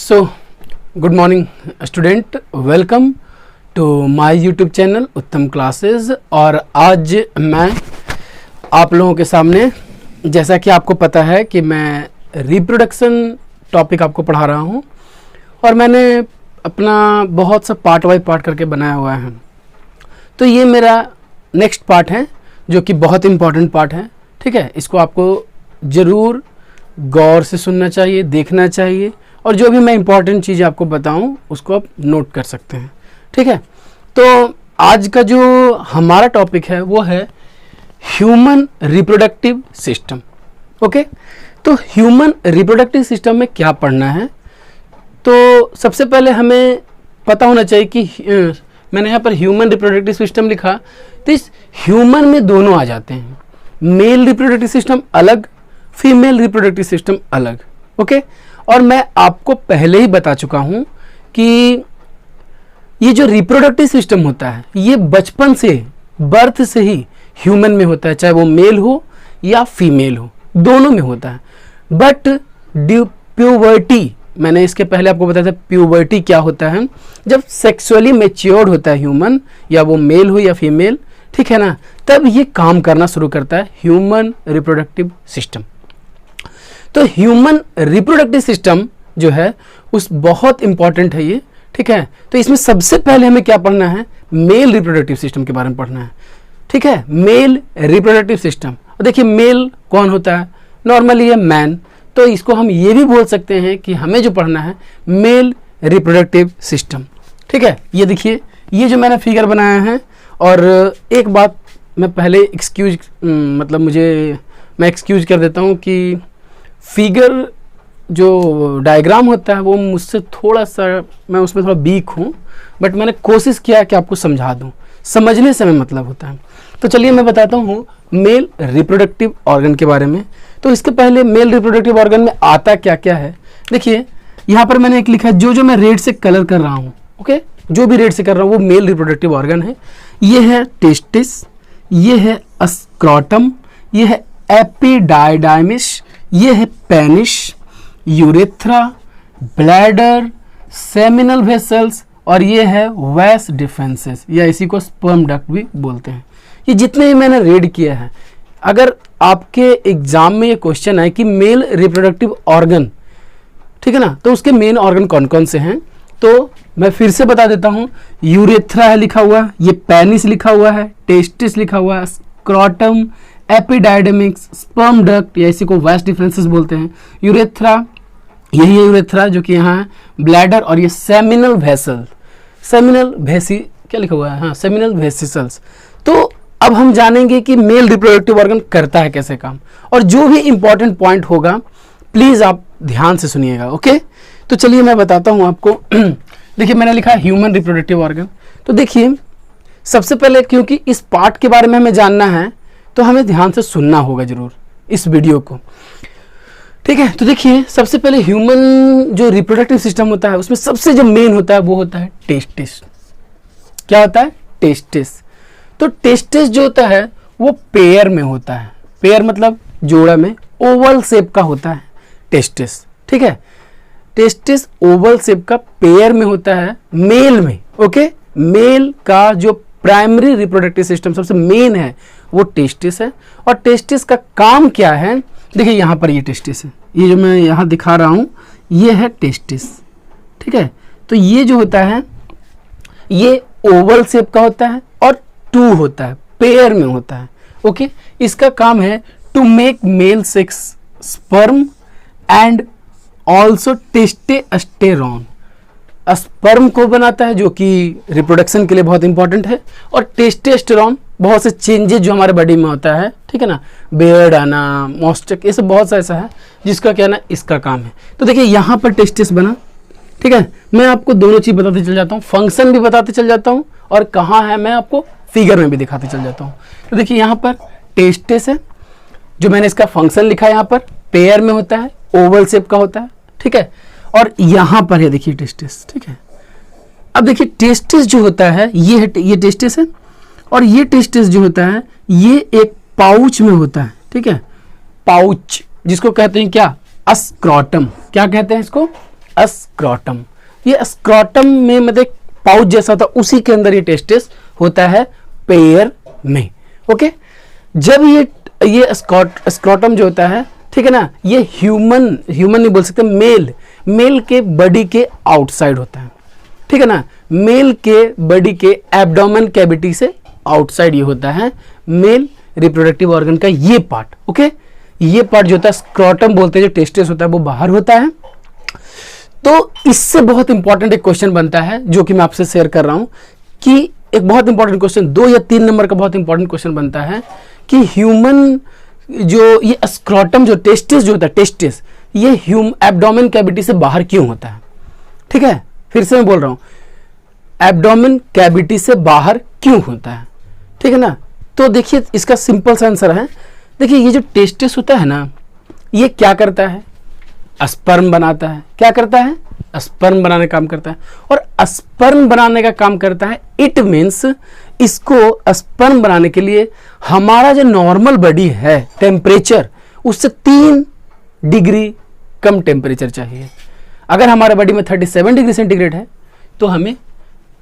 So good morning student, welcome to my YouTube channel Uttam classes. और आज मैं आप लोगों के सामने, जैसा कि आपको पता है कि मैं रिप्रोडक्शन टॉपिक आपको पढ़ा रहा हूँ और मैंने अपना बहुत सा पार्ट बाय पार्ट करके बनाया हुआ है। तो ये मेरा नेक्स्ट पार्ट है जो कि बहुत इम्पॉर्टेंट पार्ट है। ठीक है, इसको आपको ज़रूर गौर से सुनना चाहिए, देखना चाहिए और जो भी मैं इम्पॉर्टेंट चीज़ आपको बताऊं उसको आप नोट कर सकते हैं। ठीक है, तो आज का जो हमारा टॉपिक है वो है ह्यूमन रिप्रोडक्टिव सिस्टम। ओके, तो ह्यूमन रिप्रोडक्टिव सिस्टम में क्या पढ़ना है, तो सबसे पहले हमें पता होना चाहिए कि मैंने यहाँ पर ह्यूमन रिप्रोडक्टिव सिस्टम लिखा, तो इस ह्यूमन में दोनों आ जाते हैं। मेल रिप्रोडक्टिव सिस्टम अलग, फीमेल रिप्रोडक्टिव सिस्टम अलग। ओके, और मैं आपको पहले ही बता चुका हूं कि ये जो रिप्रोडक्टिव सिस्टम होता है ये बचपन से, बर्थ से ही ह्यूमन में होता है, चाहे वो मेल हो या फीमेल हो, दोनों में होता है। बट प्यूबर्टी, मैंने इसके पहले आपको बताया था प्यूबर्टी क्या होता है। जब सेक्सुअली मैच्योर्ड होता है ह्यूमन, या वो मेल हो या फीमेल, ठीक है ना, तब ये काम करना शुरू करता है ह्यूमन रिप्रोडक्टिव सिस्टम। तो ह्यूमन रिप्रोडक्टिव सिस्टम जो है उस बहुत इंपॉर्टेंट है ये। ठीक है, तो इसमें सबसे पहले हमें क्या पढ़ना है, मेल रिप्रोडक्टिव सिस्टम के बारे में पढ़ना है। ठीक है, मेल रिप्रोडक्टिव सिस्टम। और देखिए मेल कौन होता है, नॉर्मली है मैन, तो इसको हम ये भी बोल सकते हैं कि हमें जो पढ़ना है मेल रिप्रोडक्टिव सिस्टम। ठीक है, ये देखिए ये जो मैंने फिगर बनाया है। और एक बात मैं पहले मैं एक्सक्यूज कर देता हूँ कि फिगर जो डायग्राम होता है वो मुझसे थोड़ा सा, मैं उसमें थोड़ा वीक हूँ, बट मैंने कोशिश किया कि आपको समझा दूँ, समझने से हमें मतलब होता है। तो चलिए मैं बताता हूँ मेल रिप्रोडक्टिव ऑर्गन के बारे में। तो इसके पहले मेल रिप्रोडक्टिव ऑर्गन में आता क्या क्या है, देखिए यहाँ पर मैंने एक लिखा है, जो मैं रेड से कलर कर रहा हूँ। ओके, जो भी रेड से कर रहा हूँ वो मेल रिप्रोडक्टिव ऑर्गन है। ये है टेस्टिस, ये है स्क्रोटम, ये है एपिडाइडाइमिस, ये है penis, urethra, bladder, seminal vessels और ये है वैस डिफेंसेस, या इसी को स्पर्म डक्ट भी बोलते हैं। ये जितने ही मैंने रीड किया है, अगर आपके एग्जाम में ये क्वेश्चन है कि मेल रिप्रोडक्टिव ऑर्गन, ठीक है ना, तो उसके मेन ऑर्गन कौन कौन से हैं, तो मैं फिर से बता देता हूँ। यूरेथ्रा है लिखा हुआ, ये पेनिस लिखा हुआ है, टेस्टिस लिखा हुआ है, स्क्रोटम, एपिडाइडमिक्स, स्पर्म डक्ट या इसी को वैस डिफरेंसेस बोलते हैं। यूरेथ्रा, यही है यूरेथ्रा जो कि यहाँ है, ब्लैडर और ये सेमिनल वेसल, सेमिनल वेसी क्या लिखा हुआ है, हाँ सेमिनल वेसिसल्स। तो अब हम जानेंगे कि मेल रिप्रोडक्टिव ऑर्गन करता है कैसे काम, और जो भी इंपॉर्टेंट पॉइंट होगा प्लीज आप ध्यान से सुनिएगा। ओके, तो चलिए मैं बताता हूँ आपको। देखिए मैंने लिखा ह्यूमन रिप्रोडक्टिव ऑर्गन। तो देखिए सबसे पहले, क्योंकि इस पार्ट के बारे में हमें जानना है तो हमें ध्यान से सुनना होगा जरूर इस वीडियो को। ठीक है, तो देखिए सबसे पहले ह्यूमन जो रिप्रोडक्टिव सिस्टम होता है उसमें सबसे जो मेन होता है वो होता है टेस्टिस। क्या होता है, टेस्टिस। तो टेस्टिस जो होता है वो पेयर में होता है, पेयर मतलब जोड़ा में, ओवल शेप का होता है टेस्टिस। ठीक है, टेस्टिस ओवल शेप का पेयर में होता है मेल में। ओके, मेल का जो प्राइमरी रिप्रोडक्टिव सिस्टम सबसे मेन है वो टेस्टिस है। और टेस्टिस का काम क्या है, देखिए यहाँ पर ये टेस्टिस है, ये जो मैं यहाँ दिखा रहा हूँ ये है टेस्टिस। ठीक है, तो ये जो होता है ये ओवल शेप का होता है और टू होता है, पेयर में होता है। ओके, इसका काम है to make male sex sperm and also testosterone. Sperm को बनाता है जो कि रिप्रोडक्शन के लिए बहुत इंपॉर्टेंट है, और टेस्टेस्टेरोन बहुत से चेंजेस जो हमारे बॉडी में होता है, ठीक है ना, बेयर्ड आना, मॉस्टक, ये सब बहुत सा ऐसा है जिसका क्या ना इसका काम है। तो देखिए यहाँ पर टेस्टिस बना। ठीक है, मैं आपको दोनों चीज बताते चल जाता हूँ, फंक्शन भी बताते चल जाता हूँ और कहाँ है मैं आपको फिगर में भी दिखाते चल जाता हूँ। तो देखिए यहाँ पर टेस्टिस है, जो मैंने इसका फंक्शन लिखा है, यहाँ पर पेयर में होता है, ओवल शेप का होता है। ठीक है, और यहाँ पर है देखिए टेस्टिस। ठीक है, अब देखिए टेस्टिस जो होता है ये टेस्टिस है, और ये टेस्टिस जो होता है ये एक पाउच में होता है। ठीक है, पाउच जिसको कहते हैं क्या, स्क्रोटम। क्या कहते हैं इसको, स्क्रॉटम। ये स्क्रॉटम में मतलब पाउच जैसा होता है, उसी के अंदर ये टेस्टिस होता है पेयर में। ओके, जब ये स्क्रॉटम जो होता है, ठीक है ना, ये ह्यूमन नहीं बोल सकते, मेल के बॉडी के आउटसाइड होता है, ठीक है ना, मेल के बॉडी के एब्डोमेन कैविटी से आउटसाइड ये होता है मेल रिप्रोडक्टिव ऑर्गन का ये पार्ट। ओके, ये पार्ट जो होता है स्क्रॉटम बोलते हैं, जो टेस्टिस होता है वो बाहर होता है। तो इससे बहुत इंपॉर्टेंट एक क्वेश्चन बनता है जो कि मैं आपसे शेयर कर रहा हूं कि एक बहुत इंपॉर्टेंट क्वेश्चन, 2 या 3 नंबर का बहुत इंपॉर्टेंट क्वेश्चन बनता है कि ह्यूमन जो ये स्क्रॉटम जो टेस्टिस जो होता है, टेस्टिस ये एब्डोमेन कैविटी से बाहर क्यों होता है? ठीक है, फिर से मैं बोल रहा हूं, एब्डोमेन कैविटी से बाहर क्यों होता है? ठीक है ना, तो देखिए इसका सिंपल सा आंसर है। देखिए ये जो टेस्टिस होता है ना, ये क्या करता है? स्पर्म बनाता है। क्या करता है? स्पर्म बनाने का काम करता है। और स्पर्म बनाने का काम करता है, इट मीन्स इसको स्पर्म बनाने के लिए हमारा जो नॉर्मल बॉडी है टेम्परेचर, उससे 3 डिग्री कम टेम्परेचर चाहिए। अगर हमारे बॉडी में 37 डिग्री सेंटीग्रेड है तो हमें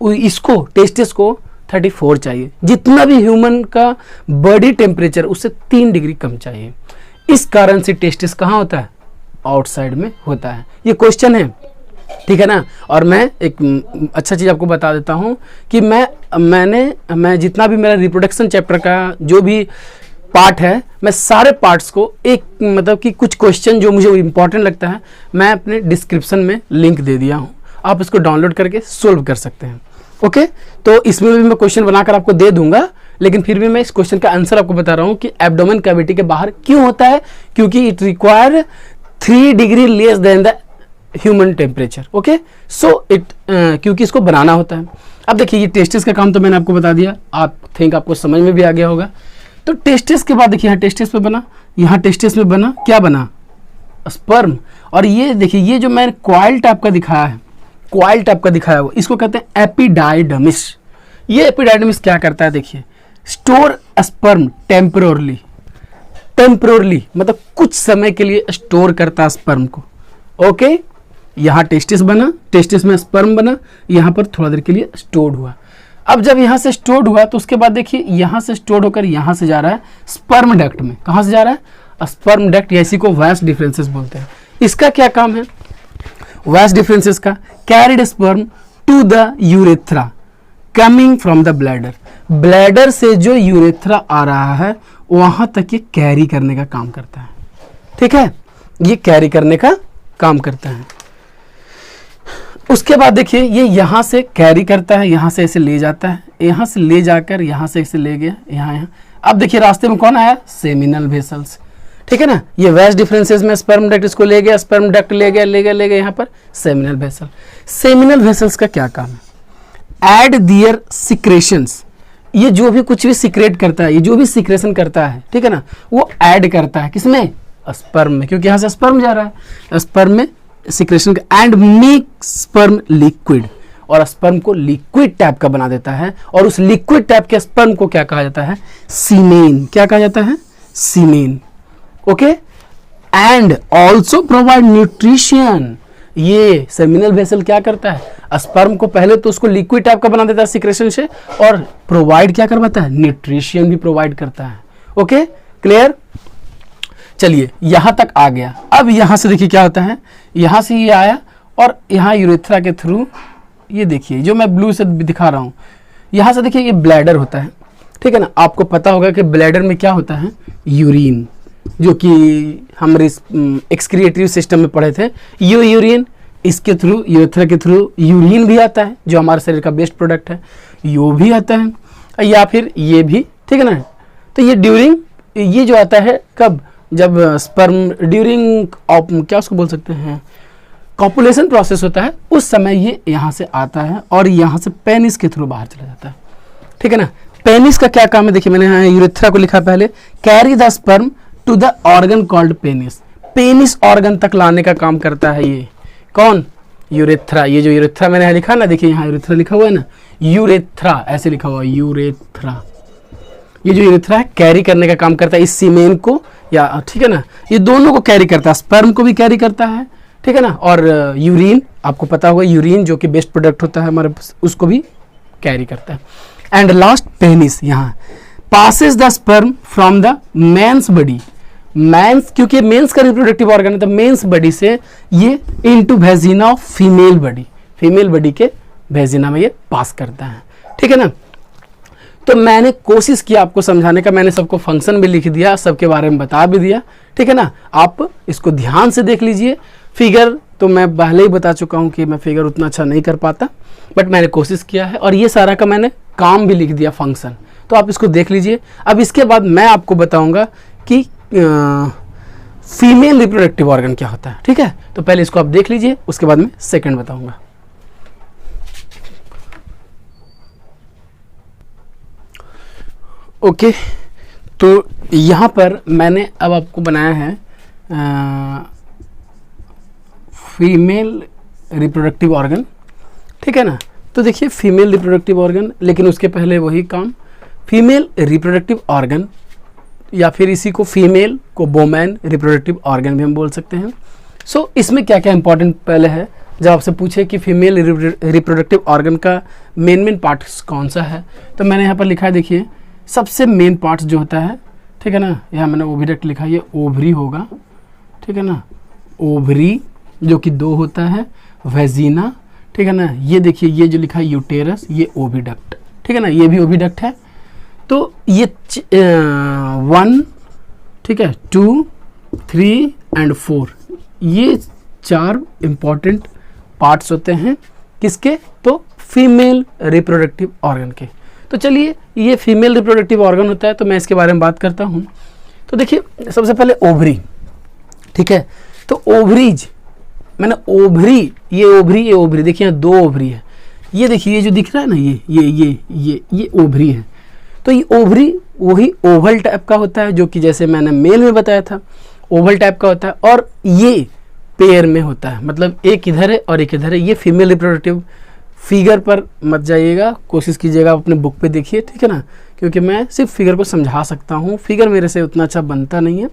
इसको टेस्टिस को 34 चाहिए। जितना भी ह्यूमन का बॉडी टेम्परेचर उससे 3 डिग्री कम चाहिए। इस कारण से टेस्टिस कहाँ होता है? आउटसाइड में होता है। ये क्वेश्चन है, ठीक है ना। और मैं एक अच्छा चीज़ आपको बता देता हूँ कि मैं जितना भी मेरा रिप्रोडक्शन चैप्टर का जो भी पार्ट है, मैं सारे पार्ट्स को एक मतलब कि कुछ क्वेश्चन जो मुझे इंपॉर्टेंट लगता है मैं अपने डिस्क्रिप्शन में लिंक दे दिया हूँ, आप इसको डाउनलोड करके सोल्व कर सकते हैं। ओके, तो इसमें भी मैं क्वेश्चन बनाकर आपको दे दूंगा, लेकिन फिर भी मैं इस क्वेश्चन का आंसर आपको बता रहा हूँ कि एब्डोमेन कैविटी के बाहर क्यों होता है, क्योंकि it require 3 degree less than the human temperature. Okay, so it क्योंकि इसको बनाना होता है। अब देखिए ये टेस्टिस का काम तो मैंने आपको बता दिया, आप थिंक आपको समझ में भी आ गया होगा। तो टेस्टिस के बाद देखिए यहाँ टेस्टिस पे बना, यहाँ टेस्टिस में बना, क्या बना? स्पर्म। और ये देखिए ये जो मैंने कॉइल टाइप का दिखाया है, कॉइल टाइप का दिखाया है, इसको कहते हैं एपिडाइडमिस। ये एपिडाइडमिस क्या करता है? देखिए, स्टोर स्पर्म टेम्पोरली मतलब कुछ समय के लिए स्टोर करता है स्पर्म को। ओके, यहाँ टेस्टिस बना, टेस्टिस में स्पर्म बना, यहाँ पर थोड़ा देर के लिए स्टोर्ड हुआ। अब जब यहाँ से स्टोर्ड हुआ तो उसके बाद देखिए यहाँ से स्टोर्ड होकर यहाँ से जा रहा है स्पर्म डक्ट में। कहाँ से जा रहा है? स्पर्म डक्ट, या इसी को वास डिफरेंसेस बोलते हैं। इसका क्या काम है? वास डिफरेंसेस का, carried sperm to the urethra coming from the bladder. Bladder से जो यूरेथ्रा आ रहा है वहां तक ये कैरी करने का काम करता है। ठीक है, ये कैरी करने का काम करता है। उसके बाद देखिए ये यहां से कैरी करता है, यहां से ऐसे ले जाता है, यहां से ले जाकर यहां से ऐसे ले गया यहाँ। अब देखिए रास्ते में कौन आया? Seminal vessels. ठीक है ना, ये वेस्ट डिफरेंसेस में स्पर्म डक्ट इसको ले गया, स्पर्म डक्ट ले गया यहाँ पर सेमिनल वेसल। सेमिनल वेसल्स का क्या काम है? एड दियर सिक्रेशंस। ये जो भी कुछ भी सिक्रेट करता है, ये जो भी सिक्रेशन करता है, ठीक है ना, वो ऐड करता है किसमें? स्पर्म में, क्योंकि यहाँ से स्पर्म जा रहा है, स्पर्म में सिक्रेशन का, एंड मेक स्पर्म लिक्विड, और स्पर्म को लिक्विड टाइप का बना देता है। और उस लिक्विड टाइप के स्पर्म को क्या कहा जाता है? सीमेन। क्या कहा जाता है? Semen. Okay, and also provide nutrition. ये सेमिनल वेसल क्या करता है? स्पर्म को पहले तो उसको लिक्विड टाइप का बना देता है सिक्रेशन से, और प्रोवाइड क्या करवाता है? न्यूट्रिशन भी प्रोवाइड करता है। Okay, clear? चलिए यहां तक आ गया। अब यहां से देखिए क्या होता है, यहां से ये आया और यहां यूरेथ्रा के थ्रू, ये देखिए जो मैं ब्लू से दिखा रहा हूं, यहां से देखिए ये ब्लैडर होता है। ठीक है ना, आपको पता होगा कि ब्लैडर में क्या होता है? यूरिन, जो कि हम एक्सक्रिएटरी सिस्टम में पढ़े थे। ये यूरिन, इसके थ्रू, यूरेथ्रा के थ्रू यूरिन भी आता है जो हमारे शरीर का बेस्ट प्रोडक्ट है, यो भी आता है, या फिर ये भी। ठीक है ना, तो ये ड्यूरिंग, ये जो आता है कब? जब स्पर्म ड्यूरिंग क्या उसको बोल सकते हैं, कॉपुलेशन प्रोसेस होता है, उस समय ये यहाँ से आता है और यहाँ से पेनिस के थ्रू बाहर चला जाता है। ठीक है ना, पेनिस का क्या काम है? देखिए मैंने यहाँ यूरेथ्रा को लिखा पहले, carry the sperm to the organ called penis. Penis organ तक लाने का काम करता है ये कौन? यूरेथ्रा। ये जो यूरेथ्रा मैंने यहाँ लिखा ना, देखिए यहाँ यूरेथ्रा लिखा हुआ है ना, यूरेथ्रा ऐसे लिखा हुआ है, यूरेथ्रा। ये जो यूरेथ्रा है कैरी करने का काम करता है इस सीमेन को, या ठीक है ना, ये दोनों को कैरी करता है, स्पर्म को भी कैरी करता है, ठीक है ना। और यूरिन आपको पता होगा, यूरिन जो कि बेस्ट प्रोडक्ट होता है हमारे, उसको भी कैरी करता है। एंड लास्ट पेनिस, यहाँ passes the sperm from the men's body, men's क्योंकि मेंस का रिप्रोडक्टिव ऑर्गन है तो मेंस बॉडी से ये into vagina of female body, female body के वेजिना में ये पास करता है, ठीक है ना। तो मैंने कोशिश किया आपको समझाने का, मैंने सबको फंक्शन भी लिख दिया, सबके बारे में बता भी दिया, ठीक है ना। आप इसको ध्यान से देख लीजिए। फिगर तो मैं पहले ही बता चुका हूं कि मैं फिगर उतना अच्छा नहीं कर पाता, बट मैंने कोशिश किया है, और ये सारा का मैंने काम भी लिख दिया फंक्शन, तो आप इसको देख लीजिए। अब इसके बाद मैं आपको बताऊंगा कि फीमेल रिप्रोडक्टिव ऑर्गन क्या होता है, ठीक है। तो पहले इसको आप देख लीजिए, उसके बाद मैं सेकंड बताऊंगा। ओके, तो यहाँ पर मैंने अब आपको बनाया है फीमेल रिप्रोडक्टिव ऑर्गन, ठीक है ना। तो देखिए फीमेल रिप्रोडक्टिव ऑर्गन, लेकिन उसके पहले वही काम, फीमेल रिप्रोडक्टिव ऑर्गन या फिर इसी को फीमेल को वोमेन रिप्रोडक्टिव ऑर्गन भी हम बोल सकते हैं। सो इसमें क्या क्या इंपॉर्टेंट पहले है, जब आपसे पूछे कि फीमेल रिप्रोडक्टिव ऑर्गन का मेन पार्ट कौन सा है, तो मैंने यहाँ पर लिखा है, देखिए सबसे मेन पार्ट जो होता है, ठीक है ना, यहाँ मैंने ओविडक्ट लिखा है, ये ओवरी होगा, ठीक है ना, ओवरी जो कि 2 होता है, वेजिना, ठीक है ना, ये देखिए ये जो लिखा है यूटेरस, ये ओविडक्ट, ठीक है ना, ये भी ओविडक्ट है। तो ये 1, ठीक है, 2, 3 एंड 4, ये 4 इंपॉर्टेंट पार्ट्स होते हैं किसके, तो फीमेल रिप्रोडक्टिव ऑर्गन के। तो चलिए ये फीमेल रिप्रोडक्टिव ऑर्गन होता है, तो मैं इसके बारे में बात करता हूँ। तो देखिए सबसे पहले ओवरी, ठीक है, तो ओवरीज, मैंने ओवरी, ये ओवरी देखिए यहाँ 2 ओवरी है, ये देखिए ये जो दिख रहा है ना, ये ओवरी है। तो ये ओवरी वही ओवल टाइप का होता है, जो कि जैसे मैंने मेल में बताया था ओवल टाइप का होता है, और ये पेयर में होता है, मतलब एक इधर है और एक इधर है। ये फीमेल रिप्रोडक्टिव, फिगर पर मत जाइएगा, कोशिश कीजिएगा अपने बुक पे देखिए, ठीक है ना, क्योंकि मैं सिर्फ फिगर को समझा सकता हूँ, फिगर मेरे से उतना अच्छा बनता नहीं है।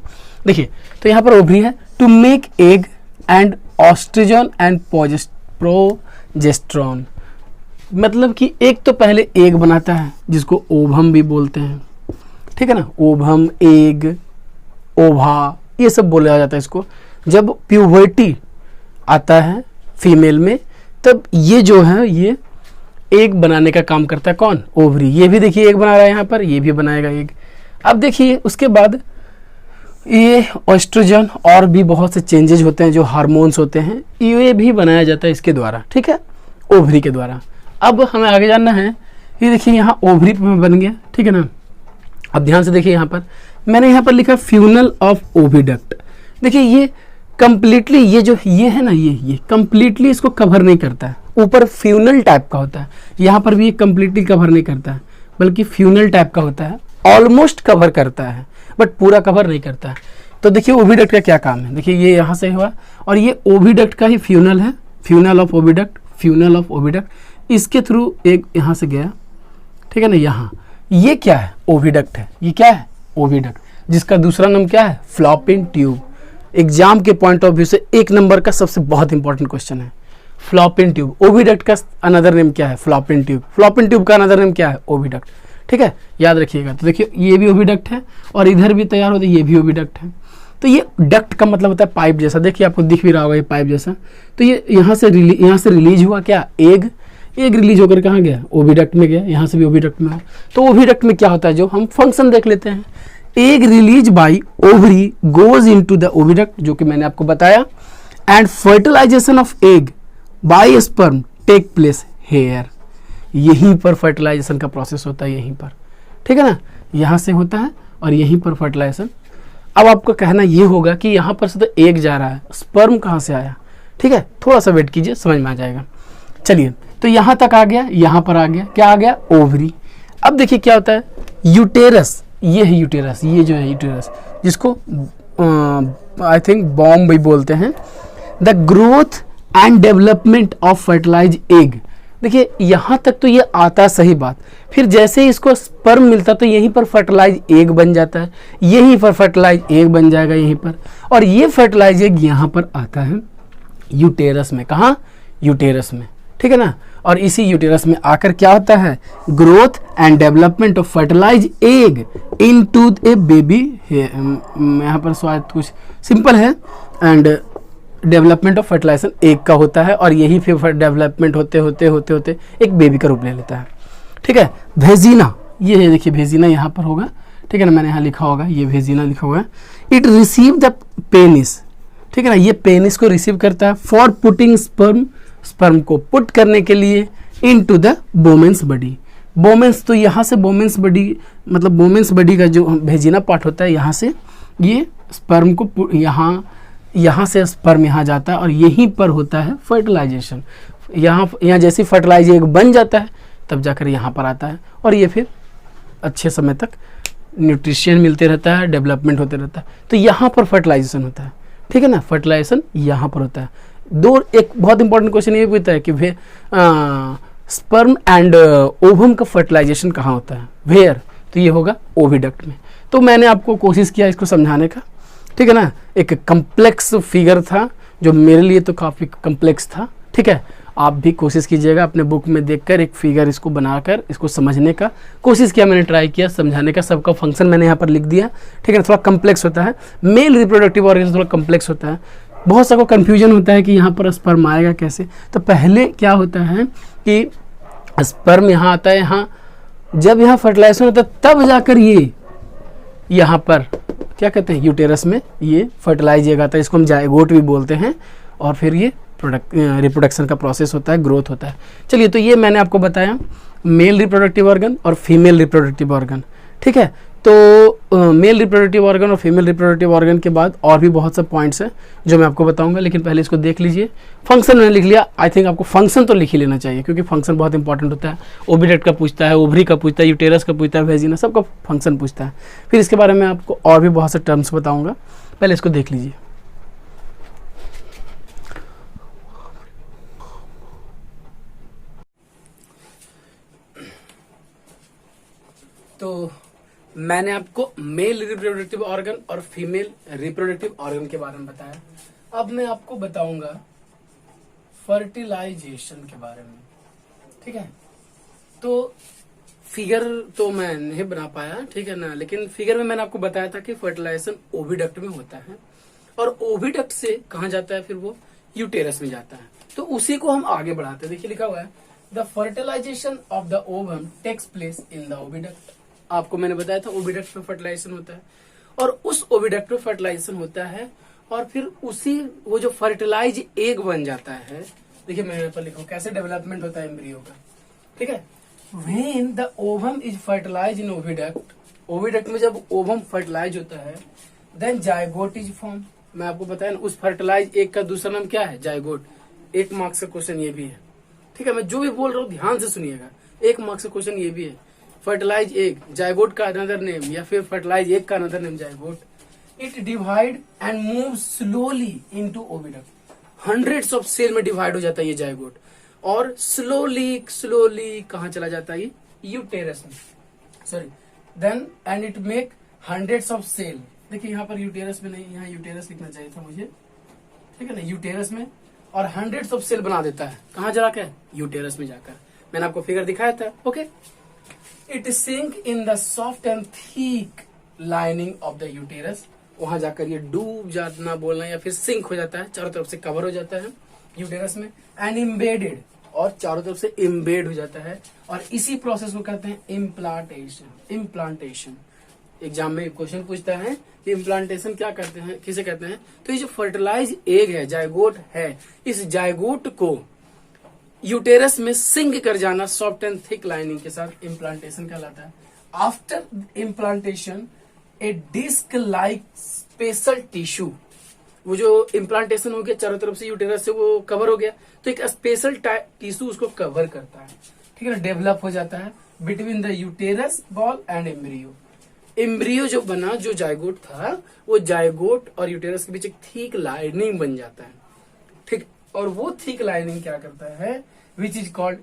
देखिए तो यहाँ पर ओवरी है, to make egg and oestrogen and progesterone, मतलब कि एक तो पहले एग बनाता है जिसको ओवम भी बोलते हैं, ठीक है ना, ओवम, एग, ओवा, ये सब बोला जाता है इसको। जब प्यूबर्टी आता है फीमेल में, तब ये जो है ये एग बनाने का काम करता है, कौन, ओवरी। ये भी देखिए एग बना रहा है यहाँ पर, ये भी बनाएगा एग। अब देखिए उसके बाद ये ऑस्ट्रोजन और भी बहुत से चेंजेज होते हैं जो हार्मोन्स होते हैं, ये भी बनाया जाता है इसके द्वारा, ठीक है, ओवरी के द्वारा। अब हमें आगे जानना है, ये देखिए यहाँ ओवरी में बन गया, ठीक है ना। अब ध्यान से देखिए यहाँ पर मैंने यहाँ पर लिखा फ्यूनल ऑफ ओविडक्ट। देखिए ये कंप्लीटली, ये जो ये है ना, ये कंप्लीटली इसको कवर नहीं करता है, ऊपर फ्यूनल टाइप का होता है, यहाँ पर भी ये कंप्लीटली कवर नहीं करता है, बल्कि फ्यूनल टाइप का होता है, ऑलमोस्ट कवर करता है बट पूरा कवर नहीं करता है। तो देखिए ओविडक्ट का क्या काम है, देखिए ये यहाँ से हुआ, और ये ओविडक्ट का ही फ्यूनल है, funnel of oviduct, funnel of oviduct, इसके थ्रू एक यहाँ से गया, ठीक है ना, यहाँ ये क्या है, ओविडक्ट है, ये क्या है, ओविडक्ट, जिसका दूसरा नाम क्या है, फ्लॉपियन ट्यूब। एग्जाम के पॉइंट ऑफ व्यू से 1 नंबर का सबसे बहुत इंपॉर्टेंट क्वेश्चन है, फ्लॉपियन ट्यूब। ओविडक्ट का अनदर नेम क्या है, फ्लॉपियन ट्यूब। फ्लॉपियन ट्यूब का अनदर नेम क्या है, ओविडक्ट, ठीक है, याद रखिएगा। तो देखिए ये भी ओविडक्ट है, और इधर भी तैयार होता है, ये भी ओविडक्ट है। तो ये डक्ट का मतलब होता है पाइप जैसा, देखिए आपको दिख भी रहा होगा ये पाइप जैसा। तो ये यहाँ से रिलीज हुआ क्या, एग रिलीज होकर कहाँ गया, ओविडक्ट में गया, यहाँ से भी ओविडक्ट में है। तो ओविडक्ट में क्या होता है, जो हम फंक्शन देख लेते हैं, egg release by ovary goes into the oviduct, जो कि मैंने आपको बताया, and fertilization of egg by sperm take place here. यहीं पर फर्टिलाइजेशन का प्रोसेस होता है, यहीं पर, ठीक है ना, यहाँ से होता है और यहीं पर फर्टिलाइजेशन। अब आपको कहना ये होगा कि यहाँ पर से तो एग जा रहा है, स्पर्म कहाँ से आया, ठीक है, थोड़ा सा वेट कीजिए, समझ में आ जाएगा। चलिए तो यहाँ तक आ गया, यहाँ पर आ गया, क्या आ गया, ओवरी। अब देखिए क्या होता है, यूटेरस, ये है यूटेरस, ये जो है यूटेरस, जिसको आई थिंक बॉम्ब भी बोलते हैं। The growth and development of fertilize egg, देखिए यहाँ तक तो ये आता सही बात, फिर जैसे ही इसको स्पर्म मिलता तो यहीं पर फर्टिलाइज एग बन जाता है, यहीं पर फर्टिलाइज एग बन जाएगा यहीं पर, और ये फर्टिलाइज एग यहाँ पर आता है, यूटेरस में। कहाँ? यूटेरस में, ठीक है ना। और इसी यूटेरस में आकर क्या होता है? Growth and development of fertilize egg into a baby. यहाँ पर स्वाद कुछ सिंपल है। And development of fertilization egg का होता है और यही फिर डेवलपमेंट होते होते होते होते एक बेबी का रूप ले लेता है, ठीक है। वेजिना, ये देखिए वेजिना यहाँ पर होगा, ठीक है ना, मैंने यहाँ लिखा होगा, ये वेजिना लिखा होगा। इट रिसीव द पेनिस, ठीक है ना, ये पेनिस को रिसीव करता है फॉर पुटिंग स्पर्म, स्पर्म को पुट करने के लिए into the women's body. Women's, तो यहाँ से वोमेन्स बॉडी मतलब वोमेन्स बॉडी का जो वेजिना पार्ट होता है, यहाँ से ये स्पर्म को यहाँ से स्पर्म यहाँ जाता है और यहीं पर होता है फर्टिलाइजेशन। यहाँ जैसे फर्टिलाइज एग बन जाता है तब जाकर यहाँ पर आता है और ये फिर अच्छे समय तक न्यूट्रिशन मिलते रहता है, डेवलपमेंट होते रहता है। तो यहाँ पर फर्टिलाइजेशन होता है, ठीक है ना, फर्टिलाइजेशन यहाँ पर होता है। एक बहुत इंपॉर्टेंट क्वेश्चन ये पूछता है कि स्पर्म एंड ओवम का फर्टिलाइजेशन कहाँ होता है, वेयर? तो ये होगा ओविडक्ट में। तो मैंने आपको कोशिश किया इसको समझाने का, ठीक है ना। एक कम्प्लेक्स फिगर था जो मेरे लिए तो काफ़ी कम्प्लेक्स था, ठीक है। आप भी कोशिश कीजिएगा अपने बुक में देखकर एक फिगर इसको बनाकर इसको समझने का कोशिश किया, मैंने ट्राई किया समझाने का। सबका फंक्शन मैंने यहाँ पर लिख दिया, ठीक है ना। थोड़ा कम्प्लेक्स होता है, मेल रिप्रोडक्टिव ऑर्गन थोड़ा कम्प्लेक्स होता है। बहुत सा को कन्फ्यूजन होता है कि यहाँ पर स्पर्म आएगा कैसे। तो पहले क्या होता है कि स्पर्म यहाँ आता है, यहाँ जब यहाँ फर्टिलाइजेशन होता है तब जाकर ये यहाँ पर क्या कहते हैं, यूटेरस में ये फर्टिलाइज आता है, इसको हम जायगोट भी बोलते हैं। और फिर ये रिप्रोडक्शन का प्रोसेस होता है, ग्रोथ होता है। चलिए, तो ये मैंने आपको बताया मेल रिप्रोडक्टिव ऑर्गन और फीमेल रिप्रोडक्टिव ऑर्गन, ठीक है। तो मेल रिप्रोडक्टिव ऑर्गन और फीमेल रिप्रोडक्टिव ऑर्गन के बाद और भी बहुत से पॉइंट्स हैं जो मैं आपको बताऊंगा, लेकिन पहले इसको देख लीजिए। फंक्शन मैंने लिख लिया, आई थिंक आपको फंक्शन तो लिख ही लेना चाहिए क्योंकि फंक्शन बहुत इंपॉर्टेंट होता है। ओविडक्ट का पूछता है, ओवरी का पूछता है, यूटेरस का पूछता है, वेजिना, सबका फंक्शन पूछता है। फिर इसके बारे में आपको और भी बहुत से टर्म्स बताऊँगा, पहले इसको देख लीजिए। तो मैंने आपको मेल रिप्रोडक्टिव ऑर्गन और फीमेल रिप्रोडक्टिव ऑर्गन के बारे में बताया। अब मैं आपको बताऊंगा फर्टिलाइजेशन के बारे में, ठीक है। तो फिगर तो मैं नहीं बना पाया, ठीक है ना, लेकिन फिगर में मैंने आपको बताया था कि फर्टिलाइजेशन ओविडक्ट में होता है और ओविडक्ट से कहाँ जाता है, फिर वो यूटेरस में जाता है। तो उसी को हम आगे बढ़ाते हैं। देखिए लिखा हुआ है the fertilization of the ovum takes place in the oviduct. आपको मैंने बताया था ओविडक्ट में फर्टिलाइजेशन होता है और उस ओविडक्ट में फर्टिलाइजेशन होता है और फिर उसी वो जो फर्टिलाइज एग बन जाता है। देखिए मैं यहाँ पर लिखा हूँ कैसे डेवलपमेंट होता है एम्ब्रियो का, ठीक है। When the ovum is fertilize in oviduct, oviduct में जब ओवम फर्टिलाइज होता है, देन जायगोट इज फॉर्म। मैं आपको बताया ना उस फर्टिलाइज एग का दूसरा नाम क्या है, जायगोट। 1 मार्क्स का क्वेश्चन ये भी है, ठीक है। मैं जो भी बोल रहा हूँ ध्यान से सुनिएगा, 1 मार्क्स का क्वेश्चन ये भी है। फर्टिलाइज एग, जायगोट का अनदर नेम, या फिर फर्टिलाइज एग का another name zygote. It divide and move slowly into oviduct. Hundreds of cell में डिवाइड हो जाता है ये जायगोट और स्लोली कहाँ चला जाता है, ये यूटेरस में, sorry. Then and it make hundreds of cell. देखिए यहाँ पर यूटेरस में नहीं, यहाँ यूटेरस लिखना चाहिए था मुझे, ठीक है ना, यूटेरस में। और हंड्रेड्स ऑफ सेल बना देता है, कहाँ जाकर, यूटेरस में जाकर। मैंने आपको फिगर दिखाया था, okay. It sink in the soft and thick lining of the uterus. वहां जाकर ये डूब जाना बोलना या फिर सिंक हो जाता है, चारों तरफ से कवर हो जाता है यूटेरस में। एंड इम्बेडेड, और चारों तरफ से इम्बेड हो जाता है। और इसी प्रोसेस को कहते हैं इम्प्लांटेशन। इम्प्लांटेशन एग्जाम में क्वेश्चन पूछता है कि इम्प्लांटेशन क्या करते हैं, किसे कहते हैं। तो ये जो फर्टिलाइज एग है, जायगोट है, इस जायगोट को यूटेरस में सिंक कर जाना सॉफ्ट एंड थिक लाइनिंग के साथ इम्प्लांटेशन कहलाता है। आफ्टर इम्प्लांटेशन ए डिस्क लाइक स्पेशल टिश्यू, वो जो इम्प्लांटेशन हो गया चारों तरफ से यूटेरस से वो कवर हो गया, तो एक स्पेशल टिश्यू उसको कवर करता है, ठीक है ना, डेवलप हो जाता है between the uterus ball and embryo. Embryo जो बना, जो जायगोट था, वो जायगोट और यूटेरस के बीच एक थिक लाइनिंग बन जाता है, ठीक। और वो थिक लाइनिंग क्या करता है, विच इज कॉल्ड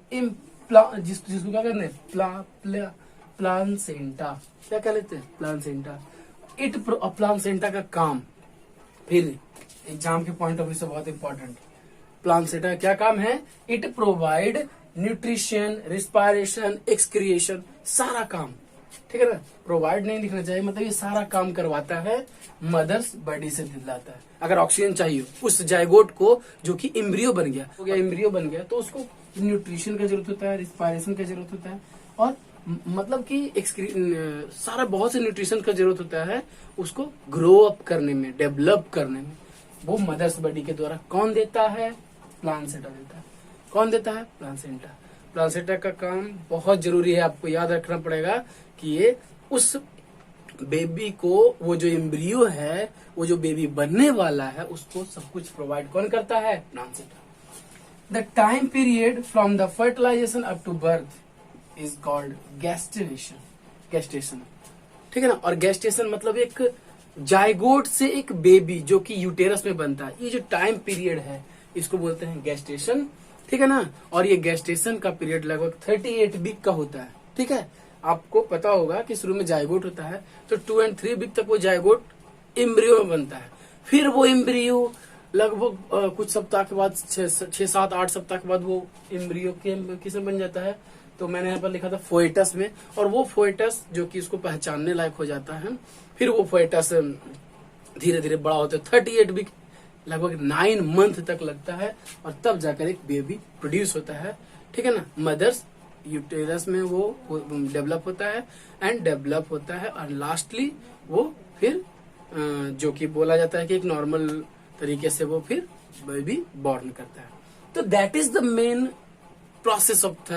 जिसको क्या कहते हैं, प्लासेंटा। क्या कह लेते हैं, प्लासेंटा। प्लासेंटा का काम फिर एग्जाम के पॉइंट ऑफ व्यू से बहुत इंपॉर्टेंट, प्लांसेटा क्या काम है? It provide nutrition, respiration, excretion, सारा काम, ठीक है ना। प्रोवाइड नहीं लिखना चाहिए, मतलब ये सारा काम करवाता है, मदर्स बॉडी से दिलाता है। अगर ऑक्सीजन चाहिए उस जायगोट को जो कि एम्ब्रियो बन गया, हो गया एम्ब्रियो बन गया, तो उसको न्यूट्रिशन का जरूरत होता है, रिस्पायरेशन का जरूरत होता है, और मतलब कि सारा बहुत से न्यूट्रिशन का जरूरत होता है उसको ग्रो अप करने में, डेवलप करने में। वो मदर्स बॉडी के द्वारा कौन देता है? प्लांसेटा देता है। कौन देता है? प्लांसेटा। प्लांसेटा का काम बहुत जरूरी है, आपको याद रखना पड़ेगा कि ये उस बेबी को, वो जो एम्ब्रियो है, वो जो बेबी बनने वाला है, उसको सब कुछ प्रोवाइड कौन करता है? Placenta. The time period from the fertilisation up to birth is called gestation. Gestation, ठीक है ना। और गैस्टेशन मतलब एक जायगोट से एक बेबी जो कि यूटेरस में बनता है, ये जो टाइम पीरियड है इसको बोलते हैं गैस्टेशन, ठीक है ना। और ये गैस्टेशन का पीरियड लगभग 38 वीक का होता है, ठीक है। आपको पता होगा कि शुरू में जायगोट होता है तो 2 और 3 वीक तक वो जायगोट एम्ब्रियो में बनता है, फिर वो एम्ब्रियो लगभग कुछ सप्ताह के बाद 6-7-8 सप्ताह के बाद वो एम्ब्रियो किसमें बन जाता है? तो मैंने यहाँ पर लिखा था फोएटस में। और वो फोएटस जो कि उसको पहचानने लायक हो जाता है, फिर वो फोएटस धीरे धीरे बड़ा होता है, 38 वीक लगभग 9 मंथ तक लगता है, और तब जाकर एक बेबी प्रोड्यूस होता है, ठीक है ना। मदर्स यूटेरस में वो डेवलप होता है एंड डेवलप होता है, और लास्टली वो फिर जो कि बोला जाता है कि एक नॉर्मल तरीके से वो फिर बेबी बॉर्न करता है। तो that is the main process of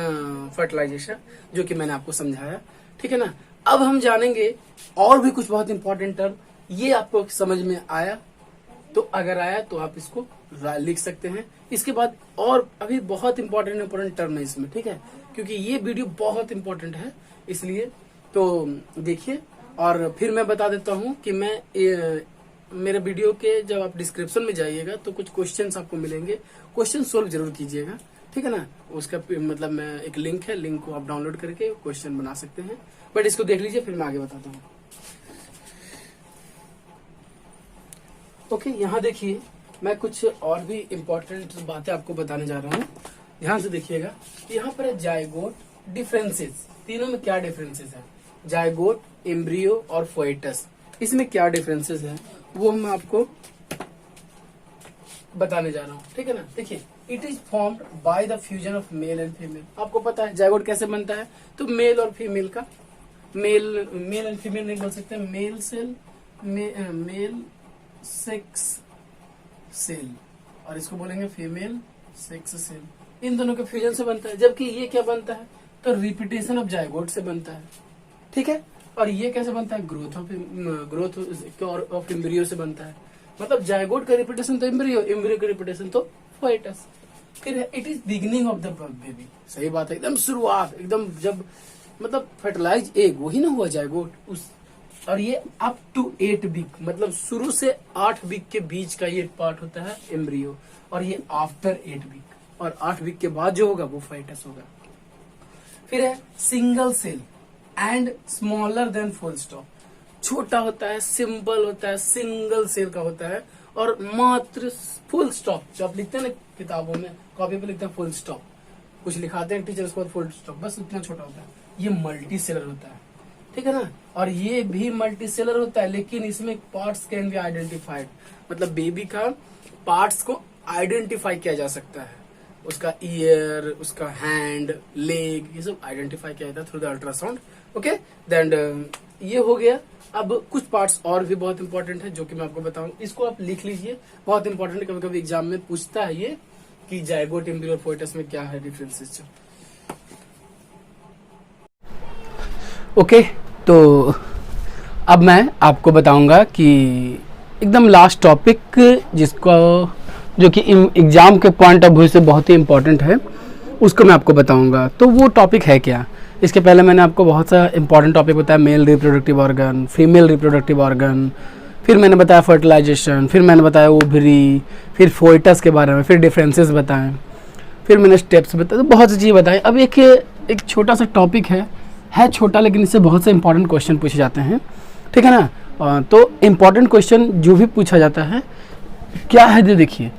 fertilization जो कि मैंने आपको समझाया, ठीक है ना। अब हम जानेंगे और भी कुछ बहुत इंपॉर्टेंट टर्म, ये आपको समझ में आया? तो अगर आया तो आप इसको लिख सकते हैं। इसके बाद और अभी बहुत इंपॉर्टेंट टर्म है इसमें, ठीक है, क्योंकि ये वीडियो बहुत इंपॉर्टेंट है, इसलिए तो देखिए। और फिर मैं बता देता हूँ कि मेरे वीडियो के जब आप डिस्क्रिप्शन में जाइएगा तो कुछ क्वेश्चंस आपको मिलेंगे, क्वेश्चन सोल्व जरूर कीजिएगा, ठीक है ना। उसका मतलब मैं एक लिंक है, लिंक को आप डाउनलोड करके क्वेश्चन बना सकते हैं, बट इसको देख लीजिए फिर मैं आगे बताता हूँ। ओके, यहाँ देखिए मैं कुछ और भी इम्पोर्टेंट बातें आपको बताने जा रहा हूँ। ध्यान से देखिएगा, यहाँ पर है जायगोट, डिफरेंसेस, तीनों में क्या डिफरेंसेस है? जायगोट, एम्ब्रियो और फोएटस, इसमें क्या डिफरेंसेस है वो मैं आपको बताने जा रहा हूँ, ठीक है ना। देखिए, it is formed by the fusion of male and female. आपको पता है जायगोट कैसे बनता है? तो मेल और फीमेल का, मेल एंड फीमेल नहीं बोल सकते, male cell, male sex cell, और इसको बोलेंगे फीमेल सेक्स सेल। इन दोनों के फ्यूजन से बनता है। जबकि ये क्या बनता है? तो रिपीटेशन ऑफ जायगोट से बनता है, ठीक है। और ये कैसे बनता है? ग्रोथ ऑफ एम्ब्रियो से बनता है। मतलब जायगोट का रिपीटेशन तो एम्ब्रियो, एम्ब्रियो का रिपीटेशन तो फोएटस। फिर it is beginning of the baby, सही बात है, एकदम शुरुआत, एकदम जब मतलब फर्टिलाइज एग, वही ना हुआ जायगोट उस। और ये अप टू 8 वीक, मतलब शुरू से 8 वीक के बीच का ये पार्ट होता है एम्ब्रियो, और ये आफ्टर 8 वीक, और 8 वीक के बाद जो होगा वो फोएटस होगा। फिर है single cell and smaller than full stop, छोटा होता है, सिंपल होता है, सिंगल सेल का होता है, और मात्र फुल स्टॉप जो आप लिखते हैं ना किताबों में, कॉपी पे लिखते हैं फुल स्टॉप, कुछ लिखाते हैं टीचर उसको फुल स्टॉप, बस उतना छोटा होता है। ये मल्टी सेलर होता है, ठीक है ना। और ये भी मल्टी सेलर होता है, लेकिन इसमें पार्ट्स कैन बी आइडेंटिफाइड, मतलब बेबी का पार्ट्स को आइडेंटिफाई किया जा सकता है, उसका ईयर, उसका हैंड, लेग, ये सब आइडेंटिफाई किया जाता है through the ultrasound. Okay, then ये हो गया। अब कुछ पार्ट्स और भी बहुत इंपॉर्टेंट है जो कि मैं आपको बताऊं, इसको आप लिख लीजिए, बहुत इंपॉर्टेंट। कभी कभी एग्जाम में पूछता है ये कि जायगोट, एम्ब्रियो और फोएटस में क्या है डिफरेंसेस। ओके, तो अब मैं आपको बताऊंगा कि एकदम लास्ट टॉपिक जिसको, जो कि एग्जाम के पॉइंट ऑफ व्यू से बहुत ही इंपॉर्टेंट है, उसको मैं आपको बताऊंगा। तो वो टॉपिक है क्या? इसके पहले मैंने आपको बहुत सा इंपॉर्टेंट टॉपिक बताया, male reproductive organ, female reproductive organ, फिर मैंने बताया फर्टिलाइजेशन, फिर मैंने बताया ओवरी, फिर फोएटस के बारे में, फिर डिफरेंसेस बताएं, फिर मैंने स्टेप्स बताए, तो बहुत सी चीज़ बताई। अब एक छोटा सा टॉपिक है छोटा, लेकिन इससे बहुत से इंपॉर्टेंट क्वेश्चन पूछे जाते हैं, ठीक है ना। तो इम्पॉर्टेंट क्वेश्चन जो भी पूछा जाता है क्या है, जो देखिए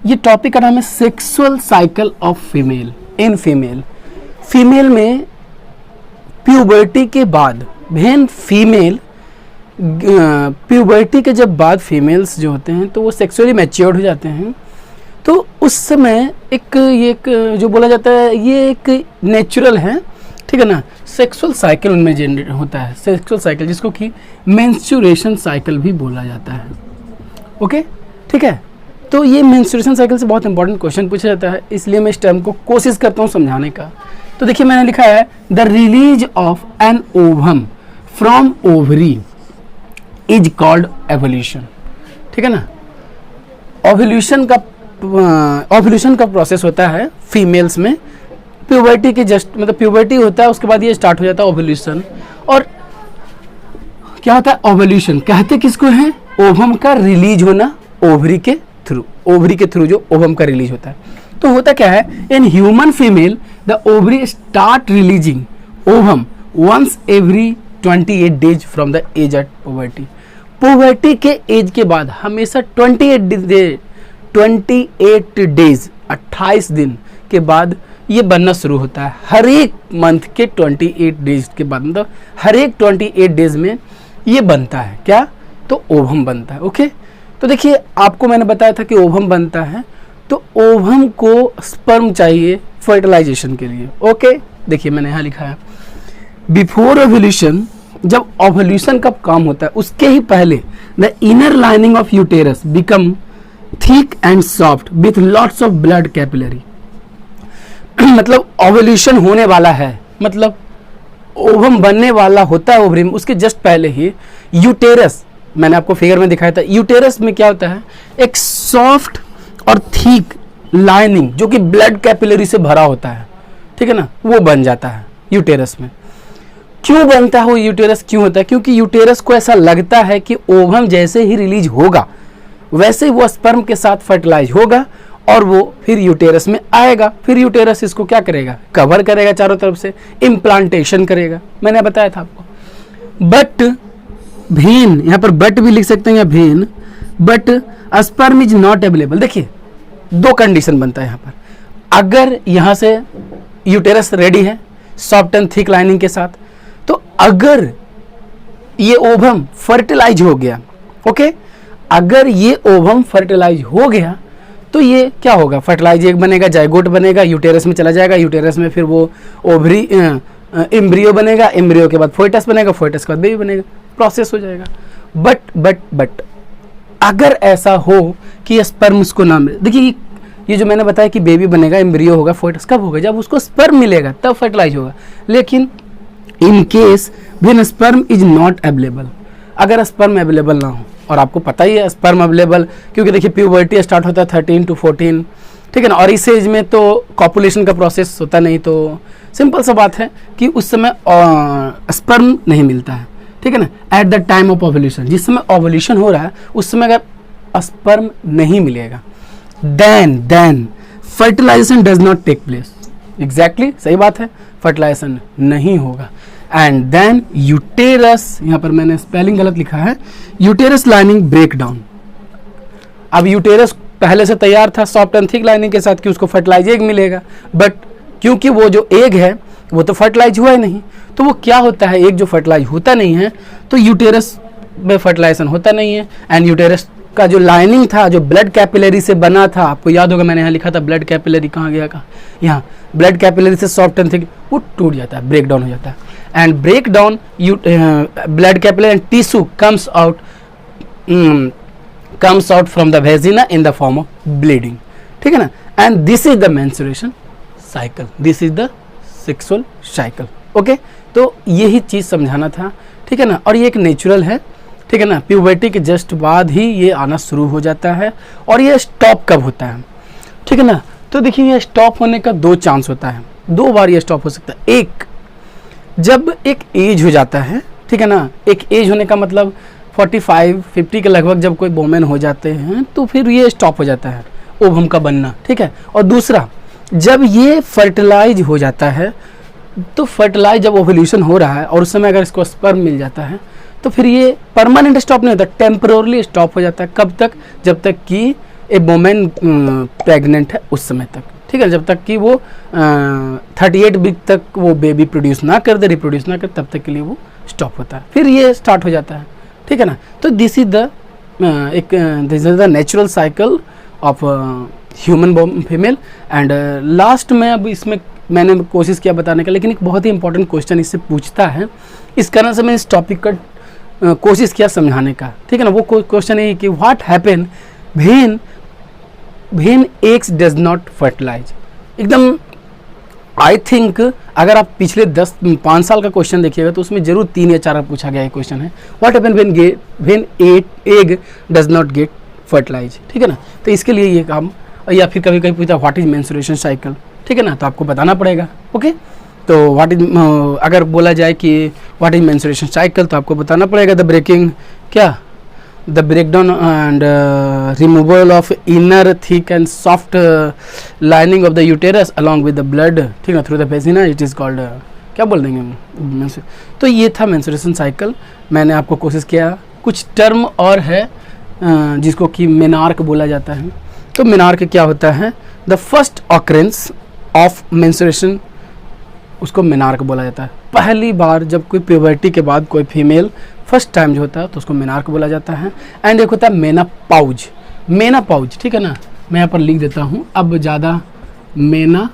ये टॉपिक का नाम है sexual cycle of female in female. Female में प्यूबर्टी के बाद बहन फीमेल प्यूबर्टी के जब बाद फीमेल्स जो होते हैं तो वो सेक्सुअली मैच्योर्ड हो जाते हैं। तो उस समय ये एक जो बोला जाता है ये एक नेचुरल है, ठीक है ना, सेक्सुअल साइकिल उनमें जनरेट होता है, सेक्सुअल साइकिल जिसको कि मेंस्ट्रुएशन साइकिल भी बोला जाता है। ओके, ठीक है। तो ये मेंस्ट्रुएशन साइकिल से बहुत इंपॉर्टेंट क्वेश्चन पूछा जाता है, इसलिए मैं इस टर्म को कोशिश करता हूँ समझाने का। तो देखिए मैंने लिखा है the release of an ovum from ovary is called evolution, ठीक है ना। ओवल्यूशन का प्रोसेस होता है फीमेल्स में प्यूबर्टी के जस्ट मतलब प्यूबर्टी होता है, उसके बाद ये स्टार्ट हो जाता है ओवल्यूशन। और क्या होता है ओवल्यूशन, कहते किसको है, ओवम का रिलीज होना ओवरी के थ्रू जो ओवम का रिलीज होता है। तो होता क्या है, in human female the ovary start releasing ovum once every 28 days from the age at puberty. Puberty के एज के बाद हमेशा 28 डेज 28 दिन के बाद ये बनना शुरू होता है। हर एक मंथ के 28 डेज के बाद, मतलब हर एक 28 डेज में ये बनता है क्या, तो ओवम बनता है। ओके, तो देखिए आपको मैंने बताया था कि ओवम बनता है, तो ओवम को स्पर्म चाहिए फर्टिलाइजेशन के लिए। ओके, देखिए मैंने यहाँ लिखा है बिफोर ओवल्यूशन, जब ओवल्यूशन का काम होता है उसके ही पहले the inner lining of uterus become thick and soft with lots of blood capillary. मतलब ओवल्यूशन होने वाला है, मतलब ओवम बनने वाला होता है ओवरी में, उसके जस्ट पहले ही यूटेरस, मैंने आपको फिगर में दिखाया था, यूटेरस में क्या होता है, एक सॉफ्ट और थिक लाइनिंग जो कि ब्लड कैपिलरी से भरा होता है, ठीक है ना, वो बन जाता है यूटेरस में। क्यों बनता है वो यूटेरस, क्यों होता है, क्योंकि यूटेरस को ऐसा लगता है कि ओवम जैसे ही रिलीज होगा वैसे ही वो स्पर्म के साथ फर्टिलाइज होगा और वो फिर यूटेरस में आएगा। फिर यूटेरस इसको क्या करेगा, कवर करेगा चारों तरफ से, इम्प्लांटेशन करेगा, मैंने बताया था आपको। बट भेन, यहाँ पर बट भी लिख सकते हैं या भेन, but sperm is not available. देखिए दो कंडीशन बनता है यहाँ पर, अगर यहाँ से यूटेरस रेडी है सॉफ्ट एंड थिक लाइनिंग के साथ, तो अगर ये ओवम फर्टिलाइज हो गया, ओके, अगर ये ओवम फर्टिलाइज हो गया तो ये क्या होगा, फर्टिलाइज एक बनेगा, जाइगोट बनेगा, यूटेरस में चला जाएगा, यूटेरस में फिर वो ओवरी एम्ब्रियो बनेगा, एम्ब्रियो के बाद फोइटस बनेगा, फोइटस के बाद बेबी बनेगा, प्रोसेस हो जाएगा। बट अगर ऐसा हो कि स्पर्म्स को ना मिले, देखिए ये जो मैंने बताया कि बेबी बनेगा, एम्ब्रियो होगा, फोइटस कब होगा, जब उसको स्पर्म मिलेगा तब फर्टिलाइज होगा। लेकिन in case when sperm is not available, अगर स्पर्म अवेलेबल ना हो, और आपको पता ही है स्पर्म अवेलेबल, क्योंकि देखिए प्यूबर्टी स्टार्ट होता है 13 to 14, ठीक है ना, और इस एज में तो कॉपुलेशन का प्रोसेस होता नहीं, तो सिंपल सा बात है कि उस समय स्पर्म नहीं मिलता है, ठीक है ना। At the time of ovulation, जिस समय ओवल्यूशन हो रहा है उस समय अगर स्पर्म नहीं मिलेगा, then fertilization does not take place. Exactly सही बात है, फर्टिलाइजेशन नहीं होगा। एंड देन यूटेरस, यहाँ पर मैंने स्पेलिंग गलत लिखा है, यूटेरस लाइनिंग ब्रेक डाउन। अब यूटेरस पहले से तैयार था सॉफ्ट एंड थिक लाइनिंग के साथ कि उसको फर्टिलाइज एग मिलेगा, बट क्योंकि वो जो एग है वो तो फर्टिलाइज हुआ ही नहीं, तो वो क्या होता है, एग जो फर्टिलाइज होता नहीं है तो यूटेरस में फर्टिलाइजेशन होता नहीं है, एंड यूटेरस का जो लाइनिंग था, जो ब्लड कैपिलरी से बना था, आपको याद होगा मैंने यहाँ लिखा था ब्लड कैपिलरी कहाँ गया, कहाँ, यहाँ ब्लड कैपिलरी से सॉफ्ट एंड थिक, वो टूट जाता है, ब्रेक डाउन हो जाता है। And break down blood capillary and tissue comes out from the vagina in the form of bleeding, ठीक है ना। And this is the menstruation cycle, this is the sexual cycle. Okay, तो यही चीज़ समझाना था, ठीक है ना। और ये एक नेचुरल है, ठीक है ना, प्यूबर्टी के जस्ट बाद ही ये आना शुरू हो जाता है। और ये स्टॉप कब होता है, ठीक है ना, तो देखिए ये स्टॉप होने का दो चांस होता है, दो बार ये स्टॉप हो सकता है। एक, जब एक एज हो जाता है, ठीक है ना, एक एज होने का मतलब 45-50 के लगभग जब कोई वोमेन हो जाते हैं तो फिर ये स्टॉप हो जाता है ओवम का बनना, ठीक है। और दूसरा, जब ये फर्टिलाइज हो जाता है, तो फर्टिलाइज जब ओवल्यूशन हो रहा है और उस समय अगर इसको स्पर्म मिल जाता है तो फिर ये परमानेंट स्टॉप नहीं होता, टेम्पररी स्टॉप हो जाता है। कब तक, जब तक कि ए वोमेन प्रेग्नेंट है उस समय तक, ठीक है, जब तक कि वो 38 वीक तक वो बेबी प्रोड्यूस ना कर दे, रिप्रोड्यूस ना कर, तब तक के लिए वो स्टॉप होता है, फिर ये स्टार्ट हो जाता है, ठीक है ना। तो this is the natural cycle of human female. And last में अब इसमें मैंने कोशिश किया बताने का, लेकिन एक बहुत ही इंपॉर्टेंट क्वेश्चन इससे पूछता है, इस कारण से मैं इस टॉपिक का कोशिश किया समझाने का, ठीक है ना। वो क्वेश्चन है कि what happen when eggs does not fertilize. एकदम आई थिंक अगर आप पिछले 5 साल का क्वेश्चन देखिएगा तो उसमें जरूर 3 या 4 पूछा गया क्वेश्चन है, what happen when egg does not get fertilize, ठीक है ना। तो इसके लिए ये काम, या फिर कभी कभी पूछता व्हाट इज मेंस्ट्रुएशन साइकिल, ठीक है ना, तो आपको बताना पड़ेगा। ओके, तो व्हाट इज, अगर बोला जाए कि व्हाट इज मेंस्ट्रुएशन साइकिल, तो आपको बताना पड़ेगा द ब्रेकिंग क्या, the breakdown and removal of inner thick and soft lining of the uterus along with the blood, ठीक है, through the vagina, it is called क्या बोल देंगे। तो ये था मेंस्ट्रुएशन साइकिल। मैंने आपको कोशिश किया, कुछ टर्म और है जिसको कि मेनार्क बोला जाता है। तो मेनार्क क्या होता है, the first occurrence of menstruation, उसको मेनार्क बोला जाता है। पहली बार जब कोई प्यूबर्टी के बाद कोई फीमेल फर्स्ट टाइम जो होता है तो उसको मेनार्क बोला जाता है। एंड एक होता है मेनापाउज, मेनापाउज, ठीक है ना, मैं यहाँ पर लिख देता हूँ अब ज़्यादा, मेनापाउज,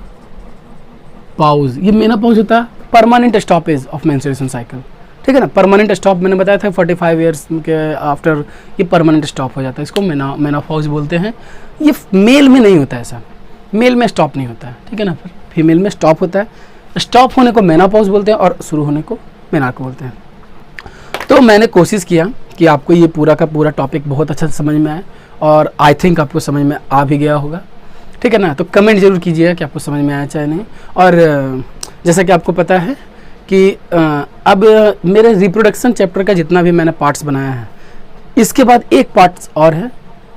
ये मेनापाउज होता है permanent stoppage of menstruation cycle, ठीक है ना। परमानेंट स्टॉप मैंने बताया था 45 ईयर्स के आफ्टर ये परमानेंट स्टॉप हो जाता है, इसको मेनापाउज बोलते हैं। ये मेल में नहीं होता है ऐसा, मेल में स्टॉप नहीं होता है, ठीक है ना, फिर फीमेल में स्टॉप होता है। स्टॉप होने को मेनापाउज बोलते हैं और शुरू होने को मेनार्क बोलते हैं। तो मैंने कोशिश किया कि आपको ये पूरा का पूरा टॉपिक बहुत अच्छा से समझ में आए, और आई थिंक आपको समझ में आ भी गया होगा, ठीक है ना। तो कमेंट जरूर कीजिएगा कि आपको समझ में आया चाहे नहीं। और जैसा कि आपको पता है कि अब मेरे रिप्रोडक्शन चैप्टर का जितना भी मैंने पार्ट्स बनाया है, इसके बाद एक पार्ट्स और है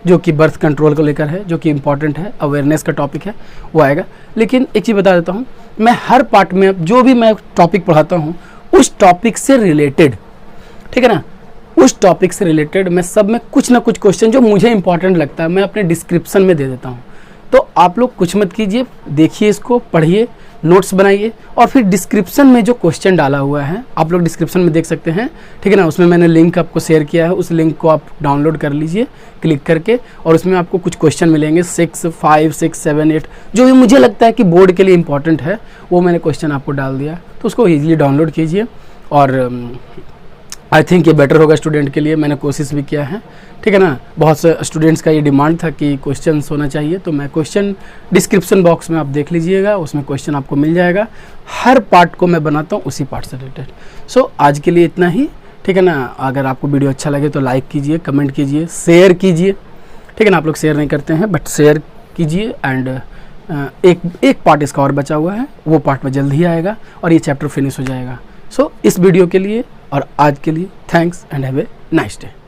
जो कि बर्थ कंट्रोल को लेकर है, जो कि इम्पॉर्टेंट है, अवेयरनेस का टॉपिक है, वो आएगा। लेकिन एक चीज़ बता देता हूँ, मैं हर पार्ट में जो भी मैं टॉपिक पढ़ाता हूँ उस टॉपिक से रिलेटेड, ठीक है ना, उस टॉपिक से रिलेटेड मैं सब में कुछ ना कुछ क्वेश्चन जो मुझे इंपॉर्टेंट लगता है मैं अपने डिस्क्रिप्शन में दे देता हूँ। तो आप लोग कुछ मत कीजिए, देखिए इसको, पढ़िए, नोट्स बनाइए, और फिर डिस्क्रिप्शन में जो क्वेश्चन डाला हुआ है आप लोग डिस्क्रिप्शन में देख सकते हैं, ठीक है ना। उसमें मैंने लिंक आपको शेयर किया है, उस लिंक को आप डाउनलोड कर लीजिए क्लिक करके, और उसमें आपको कुछ क्वेश्चन मिलेंगे 6, 5, 6, 7, 8 जो भी मुझे लगता है कि बोर्ड के लिए इंपॉर्टेंट है, वो मैंने क्वेश्चन आपको डाल दिया, तो उसको ईजिली डाउनलोड कीजिए। और आई थिंक ये बेटर होगा स्टूडेंट के लिए, मैंने कोशिश भी किया है, ठीक है ना। बहुत से स्टूडेंट्स का ये डिमांड था कि क्वेश्चन होना चाहिए, तो मैं क्वेश्चन डिस्क्रिप्शन बॉक्स में आप देख लीजिएगा, उसमें क्वेश्चन आपको मिल जाएगा। हर पार्ट को मैं बनाता हूँ उसी पार्ट से रिलेटेड। सो आज के लिए इतना ही, ठीक है ना। अगर आपको वीडियो अच्छा लगे तो लाइक कीजिए, कमेंट कीजिए, शेयर कीजिए, ठीक है ना। आप लोग शेयर नहीं करते हैं बट शेयर कीजिए। एंड एक पार्ट इसका और बचा हुआ है, वो पार्ट में जल्द ही आएगा और ये चैप्टर फिनिश हो जाएगा। सो इस वीडियो के लिए और आज के लिए thanks and have a nice day.